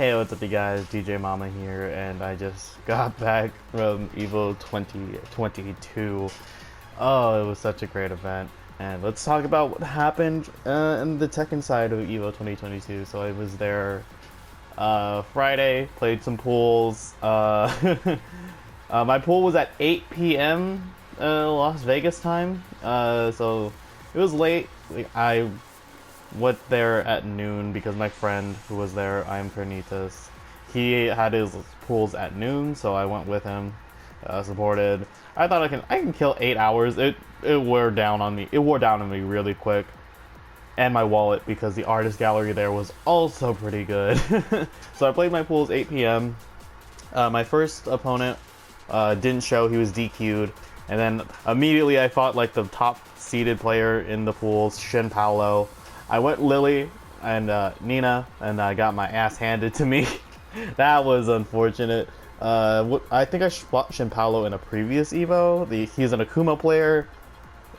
Hey, what's up you guys, DJMama here, and I just got back from Evo 2022. Oh, it was such a great event. And let's talk about what happened in the Tekken side of Evo 2022. So I was there Friday, played some pools. My pool was at 8 p.m. Las Vegas time, so it was late. I went there at noon because my friend who was there, I'm Carnitas, he had his pools at noon, so I went with him, supported. I thought I can kill 8 hours. It wore down on me. It wore down on me really quick, and my wallet because the artist gallery there was also pretty good. So I played my pools 8 p.m. My first opponent didn't show. He was DQ'd, and then immediately I fought like the top seeded player in the pools, Shin Paolo. I went Lili and Nina, and I got my ass handed to me. That was unfortunate. I think I fought Shin Paolo in a previous Evo. He's an Akuma player.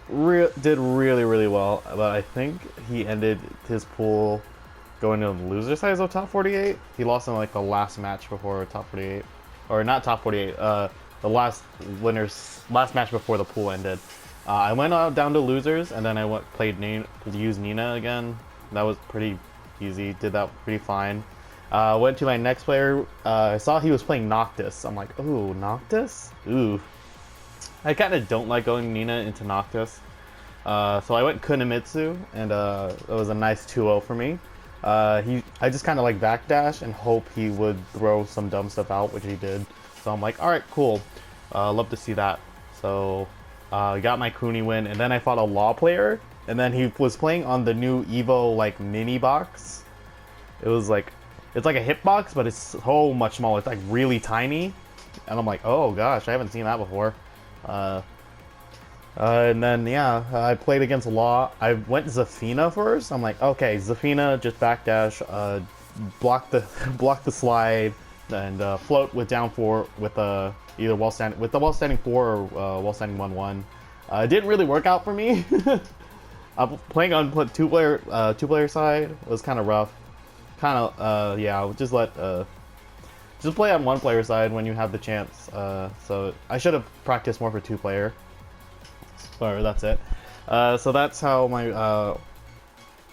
Did really well, but I think he ended his pool going to the loser side of top 48. He lost in like the last match before top 48, or not top 48. The last match before the pool ended. I went down to losers, and then I used Nina again. That was pretty easy. Did that pretty fine. Went to my next player. I saw he was playing Noctis. I'm like, ooh, Noctis? Ooh. I kind of don't like going Nina into Noctis. So I went Kunimitsu, and that was a nice 2-0 for me. I just kind of like backdash and hope he would throw some dumb stuff out, which he did. So I'm like, alright, cool. Love to see that. So got my Kuni win, and then I fought a Law player, and then he was playing on the new Evo like mini box. It's like a hitbox, but it's so much smaller. It's like really tiny, and I'm like, oh gosh, I haven't seen that before. And then yeah, I played against Law. I went Zafina first. I'm like, okay, Zafina, just backdash, block the slide, and float with down 4 with either while standing 4 or while standing 1-1. It didn't really work out for me. Playing on two player side was kind of rough. Yeah, just play on one player side when you have the chance. So I should have practiced more for 2 player. But that's it. So that's how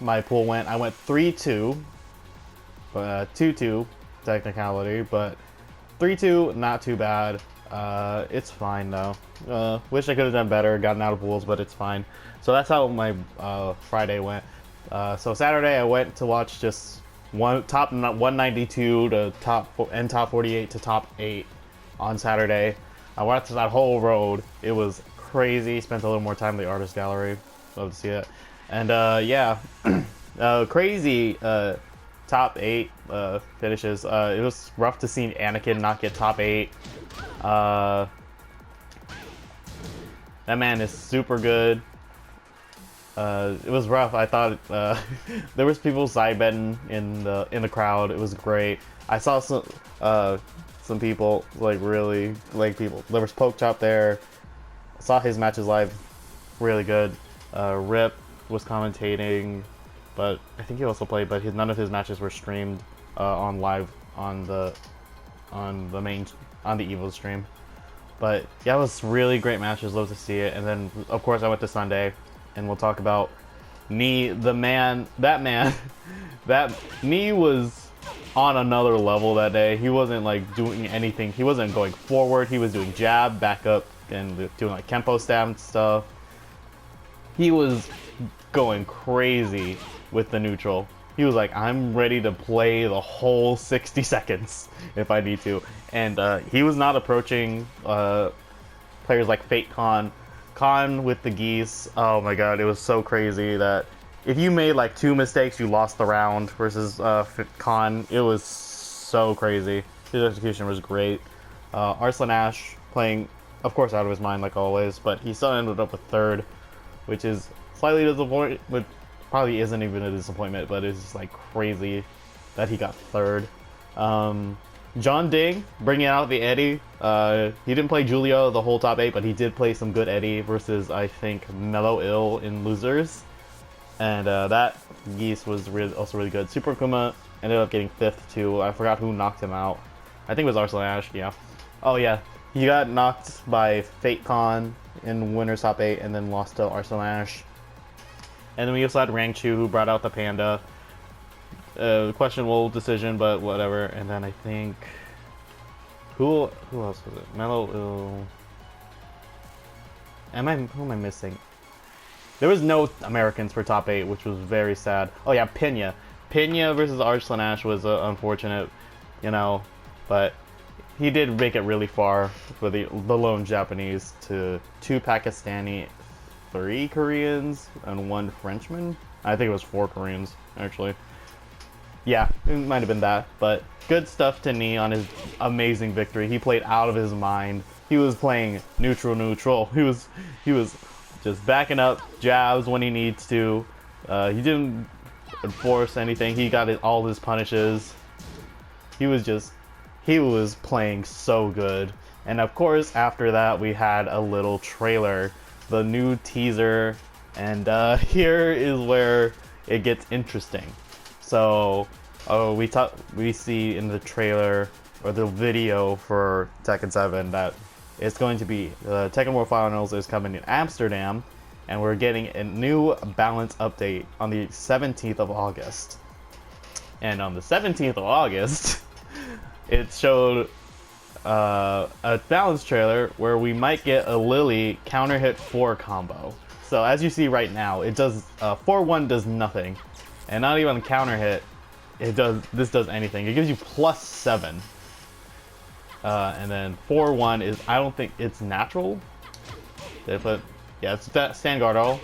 my pool went. I went 3-2, 2-2 technicality, but 3-2 not too bad. It's fine though. Wish I could have done better, gotten out of pools, but it's fine. So that's how my Friday went. So Saturday I went to watch just top 192 to top 48 to top 8 on Saturday. I watched that whole road. It was crazy. Spent a little more time in the artist gallery. Love to see it. And yeah, crazy top 8 finishes. It was rough to see Anakin not get top 8. That man is super good. It was rough. I thought there was people side betting in the crowd. It was great. I saw some people really people. There was Poke Chop there. I saw his matches live. Really good. Rip was commentating, but I think he also played. But none of his matches were streamed on live on the Evo stream. But yeah, it was really great matches. Love to see it. And then of course I went to Sunday, and we'll talk about Knee. That man Knee was on another level that day. He wasn't like doing anything. He wasn't going forward. He was doing jab, back up, and doing like Kempo stab stuff. He was going crazy with the neutral. He was like, I'm ready to play the whole 60 seconds if I need to. And he was not approaching players like Fate Con with the geese. Oh my god, it was so crazy that if you made like 2 mistakes, you lost the round versus Con. It was so crazy. His execution was great. Arslan Ash playing, of course, out of his mind like always, but he still ended up with 3rd, which is slightly disappointing, but probably isn't even a disappointment, but it's just like crazy that he got 3rd. John Ding bringing out the Eddie. He didn't play Julio the whole top 8, but he did play some good Eddie versus, I think, Mellow Ill in losers. And that geese was also really good. Super Kuma ended up getting 5th too. I forgot who knocked him out. I think it was Arslan Ash, yeah. Oh yeah, he got knocked by FateCon in Winners Top 8 and then lost to Arslan Ash. And then we also had Rangchu, who brought out the Panda. Questionable decision, but whatever. And then I think... Who else was it? Mellow... Who am I missing? There was no Americans for top 8, which was very sad. Oh yeah, Pena. Pena versus Arslan Ash was unfortunate, you know, but he did make it really far for the lone Japanese to 2 Pakistani, 3 Koreans, and 1 Frenchman. I think it was 4 Koreans, actually. Yeah, it might have been that, but good stuff to Knee on his amazing victory. He played out of his mind. He was playing neutral. He was just backing up jabs when he needs to. He didn't enforce anything. He got all his punishes. He was playing so good. And of course, after that, we had a little trailer, the new teaser, and here is where it gets interesting. So, we see in the trailer or the video for Tekken 7 that it's going to be the Tekken World Finals is coming in Amsterdam, and we're getting a new balance update on the 17th of August. And on the 17th of August, it showed a balance trailer where we might get a Lili counter hit 4 combo. So as you see right now, it does 4-1 does nothing, and not even counter hit. This does anything. It gives you +7. And then 4-1 is, I don't think it's natural. Yeah, it's that stand guard all.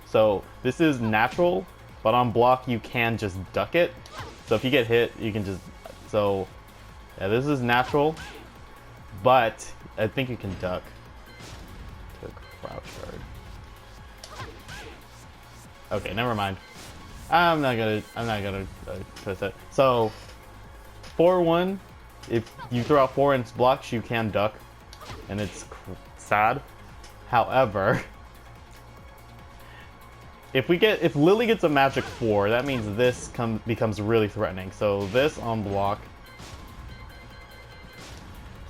So this is natural, but on block you can just duck it. So if you get hit, you can just, so yeah, this is natural, but I think you can duck. To crouch guard. Okay, never mind. I'm not gonna twist it. So 4-1. If you throw out 4 and blocks, you can duck, and it's sad. However, if Lili gets a magic 4, that means this becomes really threatening. So this on block.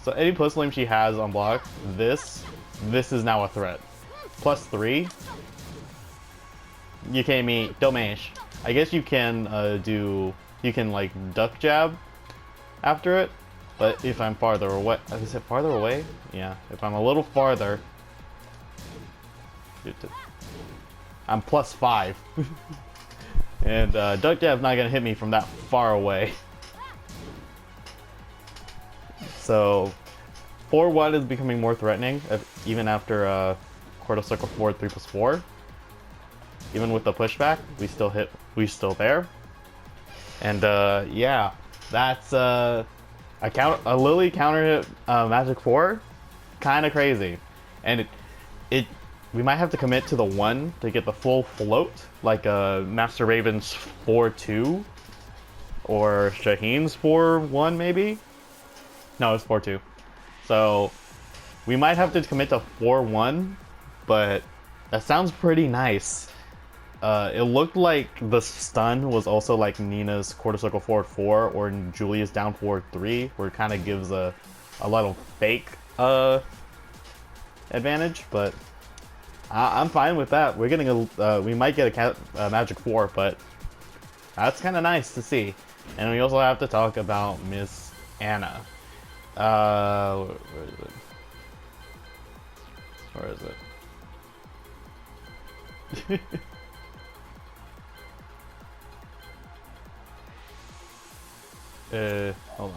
So any plus flame she has on block, this is now a threat. +3. You can't meet Domash. I guess you can like duck jab after it. But if I'm farther away, is it farther away? Yeah, if I'm a little farther, I'm +5. And duck jab's not gonna hit me from that far away. So 4-1 is becoming more threatening, even after Quarter Circle 4 3+4. Even with the pushback, we still there. And yeah, that's a Lili counter hit magic 4, kind of crazy. And we might have to commit to the 1 to get the full float, like Master Raven's 4-2 or Shaheen's 4-1 maybe. No, it's 4-2. So we might have to commit to 4-1, but that sounds pretty nice. It looked like the stun was also like Nina's Quarter Circle 4-4 or Julia's down 4-3, where it kind of gives a lot of fake advantage. But I'm fine with that. We're getting we might get a magic 4, but that's kind of nice to see. And we also have to talk about Miss Anna. Where is it? Where is it? Hold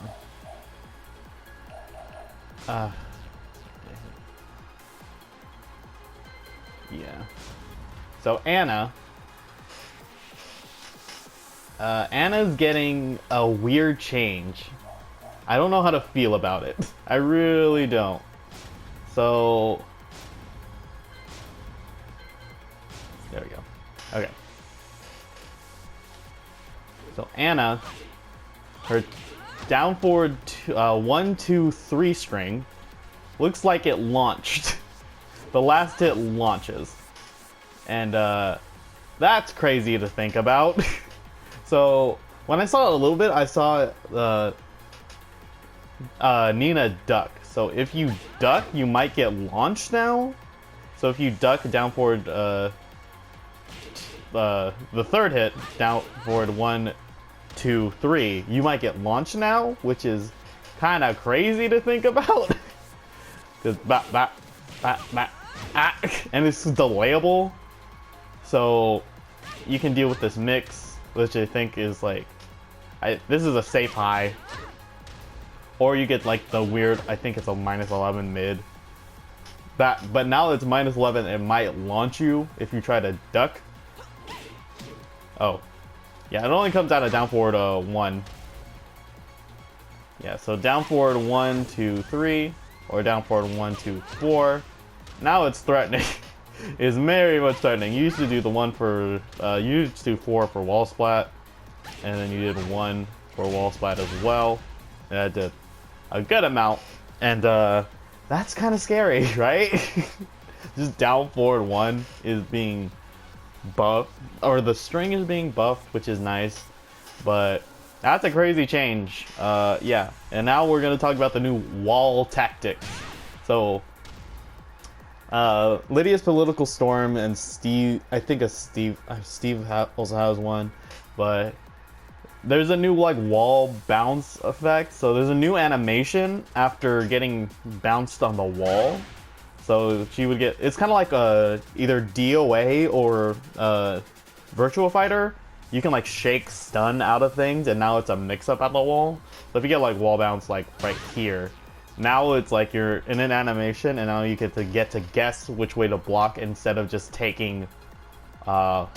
on. Yeah. So Anna's getting a weird change. I don't know how to feel about it. I really don't. So there we go. Okay. So Anna, her down forward 1, 2, 3 string looks like it launched. The last hit launches, and that's crazy to think about. So when I saw it a little bit, I saw Nina duck. So if you duck, you might get launched now. So if you duck down forward, the third hit down forward 1, 2, 3, you might get launched now, which is kind of crazy to think about. Because and it's delayable, so you can deal with this mix, which I think is like, this is a safe high. Or you get like the weird, I think it's a -11 mid. But now it's -11, it might launch you if you try to duck. Oh. Yeah, it only comes out of down forward 1. Yeah, so down forward 1, 2, 3, or down forward 1, 2, 4. Now it's threatening. It's very much threatening. You used to do the 1 for, you used to do 4 for wall splat, and then you did 1 for wall splat as well. And I did a good amount, and that's kind of scary, right? Just down forward 1 is being buffed, or the string is being buffed, which is nice, but that's a crazy change. Yeah, and now we're gonna talk about the new wall tactics. So Lydia's Political Storm and Steve, I think Steve also has one, but there's a new like wall bounce effect. So there's a new animation after getting bounced on the wall. So she would get, it's kind of like either DOA or Virtua Fighter. You can like shake stun out of things, and now it's a mix up at the wall. So if you get like wall bounce like right here, now it's like you're in an animation, and now you get to guess which way to block instead of just taking all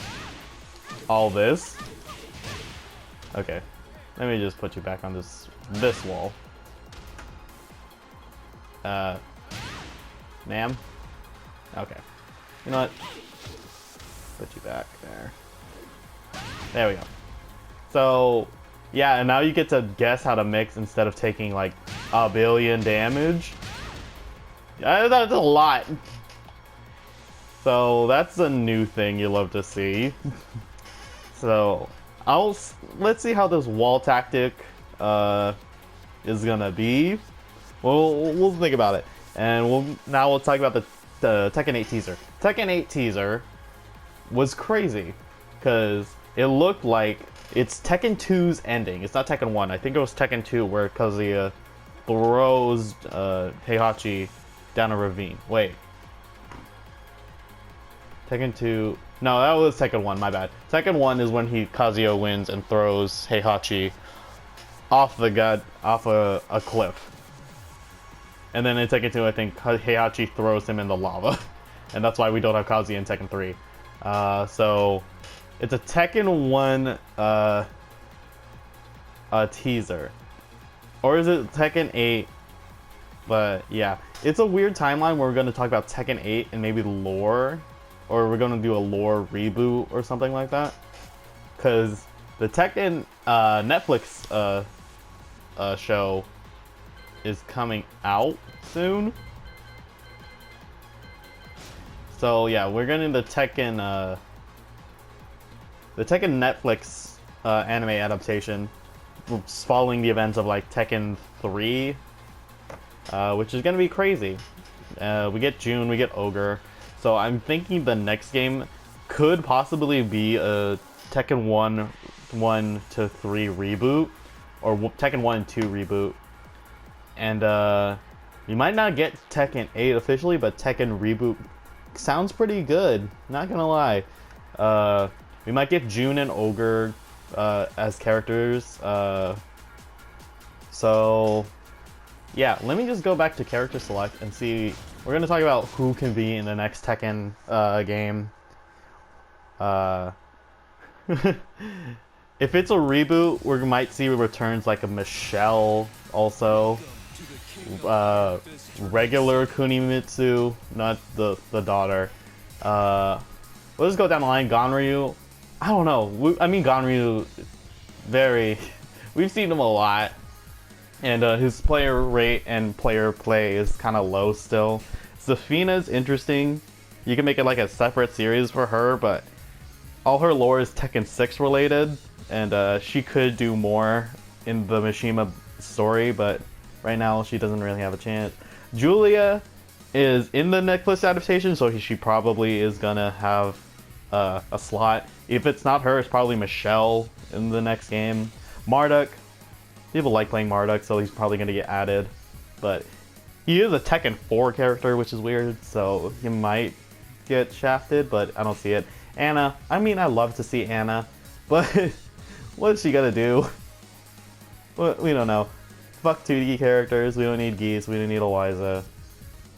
this. Okay, let me just put you back on this wall. Ma'am? Okay. You know what? Put you back there. There we go. So, yeah, and now you get to guess how to mix instead of taking like 1 billion damage. That's a lot. So, that's a new thing you love to see. So, let's see how this wall tactic is gonna be. We'll think about it. And now we'll talk about the Tekken 8 teaser. Tekken 8 teaser was crazy because it looked like it's Tekken 2's ending. It's not Tekken 1. I think it was Tekken 2 where Kazuya throws Heihachi down a ravine. Wait. Tekken 2... No, that was Tekken 1, my bad. Tekken 1 is when Kazuya wins and throws Heihachi off a cliff. And then in Tekken 2, I think Heihachi throws him in the lava. And that's why we don't have Kazuya in Tekken 3. So, it's a Tekken 1 teaser. Or is it Tekken 8? But yeah, it's a weird timeline where we're going to talk about Tekken 8 and maybe lore. Or we're going to do a lore reboot or something like that. Because the Tekken Netflix show is coming out soon. So yeah, we're getting the Tekken Netflix anime adaptation, following the events of like Tekken 3, which is gonna be crazy. We get June, we get Ogre, so I'm thinking the next game could possibly be a Tekken 1 to 3 reboot, or Tekken 1 and 2 reboot. And we might not get Tekken 8 officially, but Tekken Reboot sounds pretty good, not gonna lie. We might get June and Ogre as characters. So yeah, let me just go back to character select and see. We're gonna talk about who can be in the next Tekken game. If it's a reboot, we might see returns like a Michelle also. Regular Kunimitsu, not the daughter. Let's go down the line. Ganryu, I don't know. I mean, Ganryu, we've seen him a lot, and his player rate and player play is kind of low still. Zafina's interesting. You can make it like a separate series for her, but all her lore is Tekken 6 related, and she could do more in the Mishima story, but right now she doesn't really have a chance. Julia is in the Netflix adaptation, so she probably is gonna have a slot. If it's not her, it's probably Michelle in the next game. Marduk, people like playing Marduk, so he's probably gonna get added, but he is a Tekken 4 character, which is weird, so he might get shafted, but I don't see it. Anna, I mean, I love to see Anna, but what is she gonna do? We don't know. Fuck 2D characters, we don't need Geese, we don't need Eliza.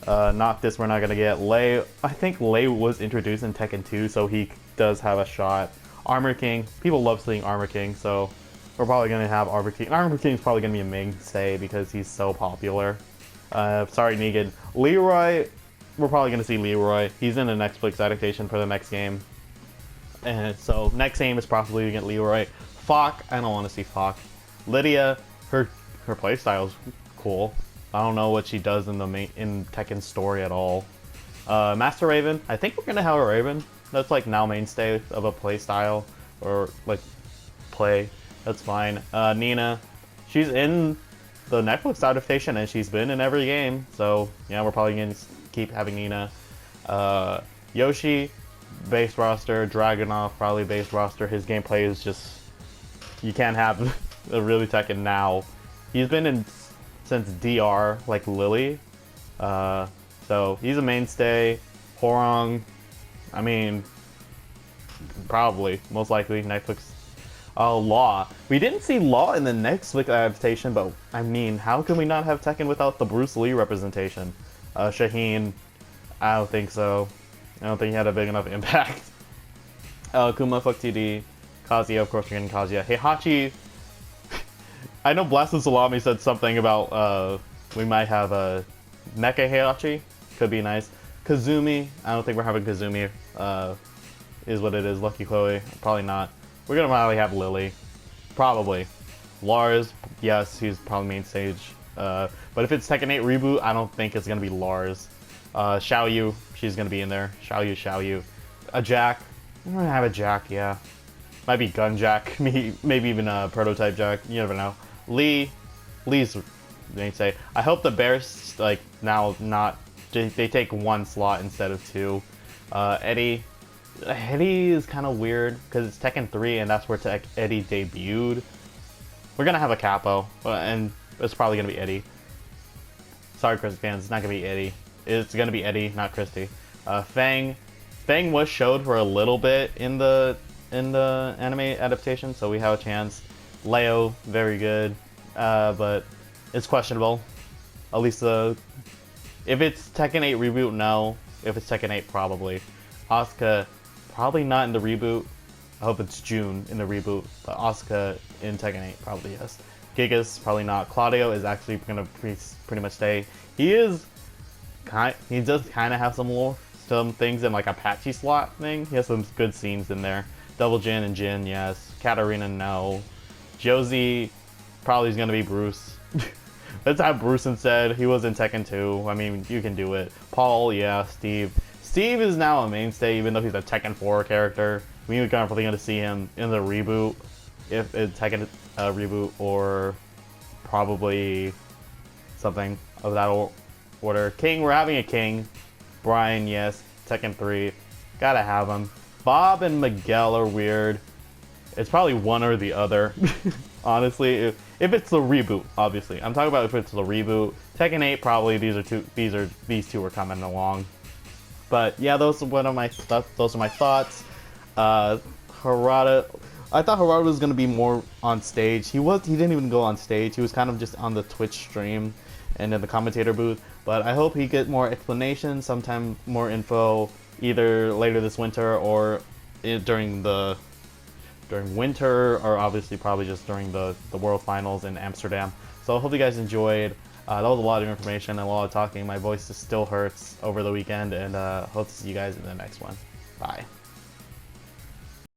Noctis we're not gonna get. Lei, I think Lei was introduced in Tekken 2, so he does have a shot. Armor King, people love seeing Armor King, so we're probably gonna have Armor King. Armor King's probably gonna be a mainstay because he's so popular. Sorry Negan. Leroy, we're probably gonna see Leroy. He's in the Netflix adaptation for the next game. And so next game is probably to get Leroy. Falk, I don't want to see Falk. Lydia, her playstyle's cool. I don't know what she does in Tekken's story at all. Master Raven, I think we're gonna have a Raven. That's like now mainstay of a playstyle or like play. That's fine. Nina, she's in the Netflix adaptation and she's been in every game. So yeah, we're probably gonna keep having Nina. Yoshi, base roster. Dragunov, probably base roster. His gameplay is just, you can't have a really Tekken now. He's been in since DR, like Lili. So he's a mainstay. Horong, I mean, probably, most likely, Netflix. Law. We didn't see Law in the Netflix adaptation, but I mean, how can we not have Tekken without the Bruce Lee representation? Shaheen, I don't think so. I don't think he had a big enough impact. Kuma, fuck TD. Kazuya, of course, we're getting Kazuya. Heihachi, I know Blasted Salami said something about we might have a Mecha Heihachi. Could be nice. Kazumi, I don't think we're having Kazumi. Is what it is. Lucky Chloe, probably not. We're gonna probably have Lily. Probably. Lars, yes, he's probably main stage. But if it's Tekken 8 Reboot, I don't think it's gonna be Lars. Xiaoyu, she's gonna be in there. Xiaoyu. A Jack, we're gonna have a Jack, yeah. Might be Gun Jack, maybe even a Prototype Jack, you never know. Lee's mainstay. I hope the Bears, like, now not, they take one slot instead of two. Eddie is kind of weird because it's Tekken 3 and that's where Eddie debuted. We're gonna have a Capo, and it's probably gonna be Eddie. Sorry, Christy fans, it's not gonna be Eddie. It's gonna be Eddie, not Christy. Fang was showed for a little bit in the anime adaptation, so we have a chance. Leo, very good, but it's questionable. At least if it's Tekken 8 Reboot, no. If it's Tekken 8, probably. Asuka, probably not in the reboot. I hope it's June in the reboot, but Asuka in Tekken 8, probably yes. Gigas, probably not. Claudio is actually gonna pretty much stay. He does kind of have some things in like Apache slot thing. He has some good scenes in there. Double Jin and Jin, yes. Katarina, no. Josie probably is gonna be Bruce. That's how Bruce said. He was in Tekken 2. I mean, you can do it. Paul, yeah. Steve is now a mainstay, even though he's a Tekken 4 character. We're probably gonna see him in the reboot, if it's Tekken reboot, or probably something of that order. King, we're having a King. Brian, yes. Tekken 3, gotta have him. Bob and Miguel are weird. It's probably one or the other. Honestly, if it's the reboot, obviously. I'm talking about if it's the reboot. Tekken 8, probably these two are coming along. But yeah, those are my thoughts. Harada, I thought Harada was gonna be more on stage. He didn't even go on stage. He was kind of just on the Twitch stream and in the commentator booth. But I hope he get more explanation, sometime more info, either later this winter or during winter, or obviously probably just during the World Finals in Amsterdam. So I hope you guys enjoyed. That was a lot of information and a lot of talking. My voice still hurts over the weekend, and hope to see you guys in the next one. Bye.